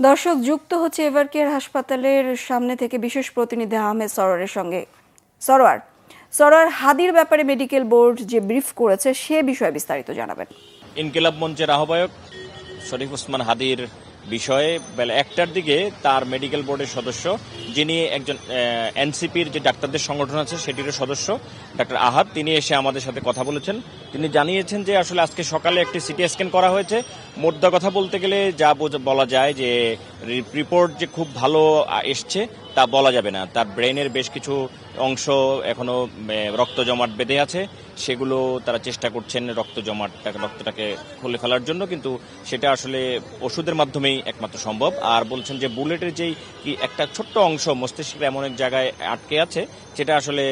দর্শক যুক্ত হচ্ছে এভারকেয়ার হাসপাতালের সামনে থেকে বিশেষ প্রতিনিধি আহমেদ সরোয়ারের সঙ্গে। সরোয়ার, হাদির ব্যাপারে মেডিকেল বোর্ড যে ব্রিফ করেছে সে বিষয়ে বিস্তারিত জানাবেন। ইনকিলাব মঞ্চের আহ্বায়ক শরীফ ওসমান হাদির বিষয়ে বেলা 1টার দিকে তার মেডিকেল বোর্ডের সদস্য, যিনি একজন এনসিপির যে ডাক্তারদের সংগঠন আছে সেটিরও সদস্য ডাক্তার আহাদ, তিনি এসে আমাদের সাথে কথা বলেছেন। তিনি জানিয়েছেন যে আসলে আজকে সকালে একটি সিটি স্ক্যান করা হয়েছে। মোদ্দা কথা বলতে গেলে যা বলা যায় যে রিপোর্ট যে খুব ভালো এসছে তা বলা যাবে না। তার ব্রেনের বেশ কিছু অংশ এখনো রক্ত জমাট বেঁধে আছে, সেগুলো তারা চেষ্টা করছেন রক্তটাকে খুলে ফেলার জন্য, কিন্তু সেটা আসলে ওষুধের মাধ্যমেই একমাত্র সম্ভব। আর বলছেন যে বুলেটের যেই কি একটা ছোট্ট অংশ মস্তিষ্কের এমন এক জায়গায় আটকে আছে, যেটা আসলে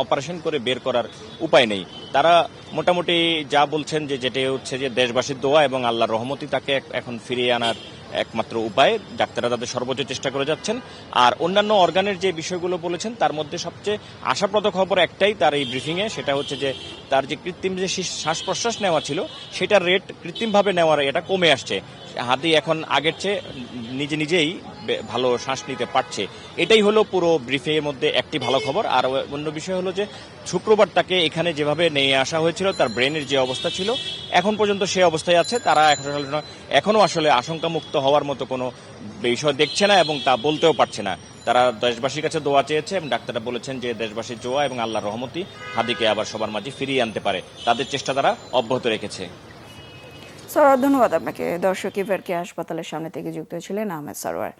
অপারেশন করে বের করার উপায় নেই। তারা মোটামুটি যা বলছেন যে যেটা হচ্ছে যে দেশবাসীর দোয়া এবং আল্লাহর রহমতই তাকে এখন ফিরিয়ে আনার একমাত্র উপায়। ডাক্তাররা তাদের সর্বোচ্চ চেষ্টা করে যাচ্ছেন। আর অন্যান্য অর্গানের যে বিষয়গুলো বলেছেন তার মধ্যে সবচেয়ে আশাপ্রদ খবর একটাই তার এই ব্রিফিংয়ে, সেটা হচ্ছে যে তার যে কৃত্রিম যে শ্বাস প্রশ্বাস নেওয়া ছিল সেটার রেট কৃত্রিমভাবে নেওয়ার এটা কমে আসছে। হাদি এখন আগের চেয়ে নিজেই ভালো শ্বাস নিতে পারছে। এটাই হলো পুরো ব্রিফিংয়ের মধ্যে একটি ভালো খবর। আর অন্য বিষয় হলো যে শুক্রবার তাকে এখানে যেভাবে নিয়ে আসা হয়েছিল, তার ব্রেনের যে অবস্থা ছিল এখন পর্যন্ত সে অবস্থায় আছে। তারা এখনো আসলে আশঙ্কামুক্ত হওয়ার মতো কোনো বিষয় দেখছে না এবং তা বলতেও পারছে না। তারা দেশবাসীর কাছে দোয়া চেয়েছে এবং ডাক্তাররা বলেছেন যে দেশবাসীর দোয়া এবং আল্লাহর রহমতই হাদিকে আবার সবার মাঝে ফিরিয়ে আনতে পারে। তাদের চেষ্টা তারা অব্যাহত রেখেছে। সরোয়ার, ধন্যবাদ আপনাকে। দর্শক, এভারকেয়ার হাসপাতালের সামনে থেকে যুক্ত হয়েছিলেন আহমেদ সরোয়ার।